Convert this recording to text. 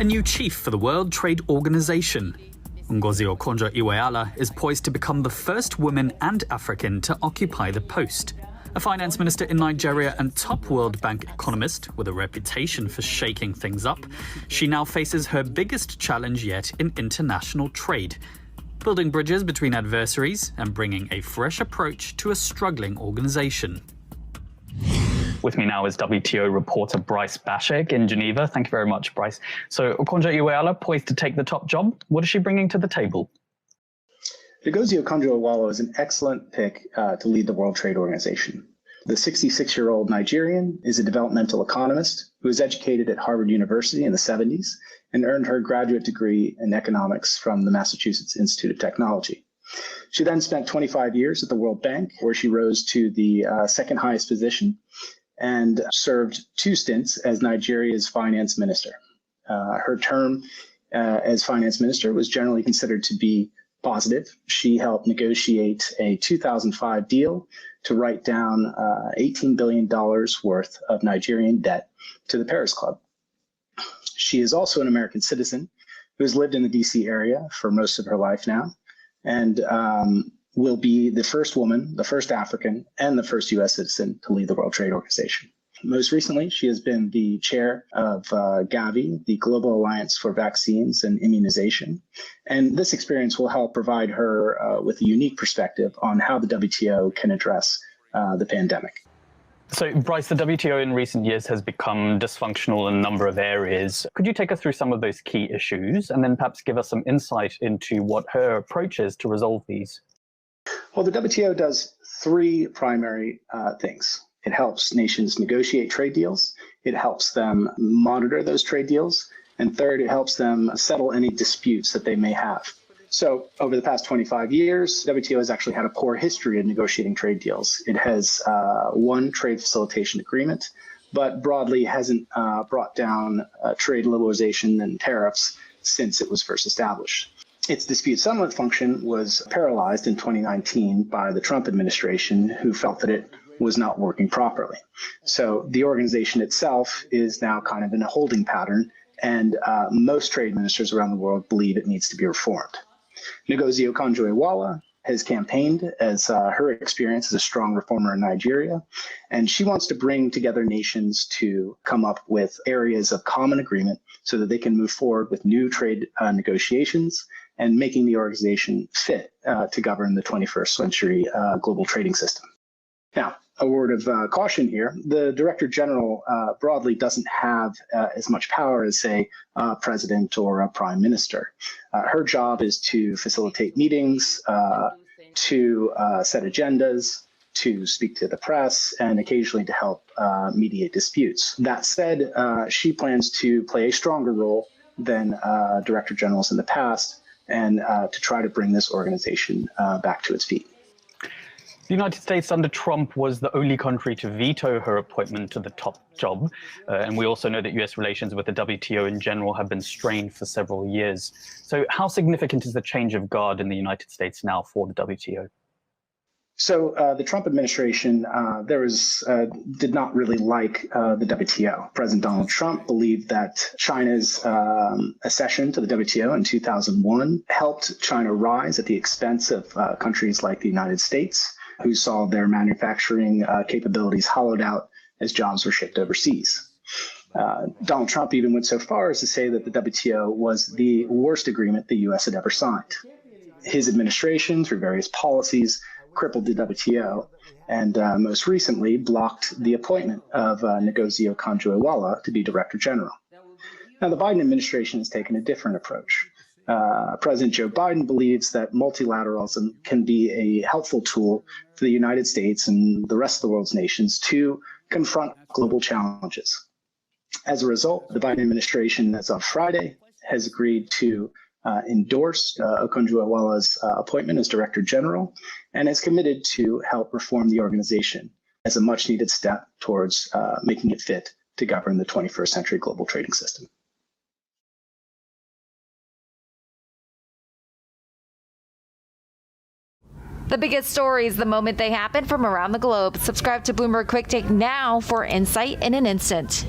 a new chief for the World Trade Organization. Ngozi Okonjo-Iweala is poised to become the first woman and African to occupy the post. A finance minister in Nigeria and top World Bank economist with a reputation for shaking things up, she now faces her biggest challenge yet in international trade, building bridges between adversaries and bringing a fresh approach to a struggling organization. With me now is WTO reporter Bryce Bashek in Geneva. Thank you very much, Bryce. So Okonjo-Iweala poised to take the top job. What is she bringing to the table? Ngozi Okonjo-Iweala is an excellent pick to lead the World Trade Organization. The 66-year-old Nigerian is a developmental economist who was educated at Harvard University in the 70s and earned her graduate degree in economics from the Massachusetts Institute of Technology. She then spent 25 years at the World Bank, where she rose to the second highest position and served 2 stints as Nigeria's finance minister. Her term as finance minister was generally considered to be positive. She helped negotiate a 2005 deal to write down $18 billion worth of Nigerian debt to the Paris Club. She is also an American citizen who has lived in the DC area for most of her life now, and will be the first woman, the first African, and the first U.S. citizen to lead the World Trade Organization. Most recently, she has been the chair of Gavi, the Global Alliance for Vaccines and Immunization. And this experience will help provide her with a unique perspective on how the WTO can address the pandemic. So, Bryce, the WTO in recent years has become dysfunctional in a number of areas. Could you take us through some of those key issues and then perhaps give us some insight into what her approach is to resolve these? Well, the WTO does 3 primary things. It helps nations negotiate trade deals. It helps them monitor those trade deals. And third, it helps them settle any disputes that they may have. So over the past 25 years, WTO has actually had a poor history of negotiating trade deals. It has one trade facilitation agreement, but broadly hasn't brought down trade liberalization and tariffs since it was first established. Its dispute settlement function was paralyzed in 2019 by the Trump administration, who felt that it was not working properly. So the organization itself is now kind of in a holding pattern, and most trade ministers around the world believe it needs to be reformed. Ngozi Okonjo-Iweala has campaigned as her experience as a strong reformer in Nigeria, and she wants to bring together nations to come up with areas of common agreement so that they can move forward with new trade negotiations and making the organization fit to govern the 21st century global trading system. Now, a word of caution here. The Director General broadly doesn't have as much power as, say, a president or a prime minister. Her job is to facilitate meetings, to set agendas, to speak to the press, and occasionally to help mediate disputes. That said, she plans to play a stronger role than Director Generals in the past, and to try to bring this organization back to its feet. The United States under Trump was the only country to veto her appointment to the top job. And we also know that U.S. relations with the WTO in general have been strained for several years. So how significant is the change of guard in the United States now for the WTO? So the Trump administration did not really like the WTO. President Donald Trump believed that China's accession to the WTO in 2001 helped China rise at the expense of countries like the United States, who saw their manufacturing capabilities hollowed out as jobs were shipped overseas. Donald Trump even went so far as to say that the WTO was the worst agreement the U.S. had ever signed. His administration, through various policies, crippled the WTO, and most recently blocked the appointment of Ngozi Okonjo-Iweala to be Director General. Now, the Biden administration has taken a different approach. President Joe Biden believes that multilateralism can be a helpful tool for the United States and the rest of the world's nations to confront global challenges. As a result, the Biden administration, as of Friday, has agreed to endorsed Okonjo-Iweala's appointment as Director General and is committed to help reform the organization as a much-needed step towards making it fit to govern the 21st century global trading system. The biggest stories the moment they happen from around the globe. Subscribe to Bloomberg Quick Take now for insight in an instant.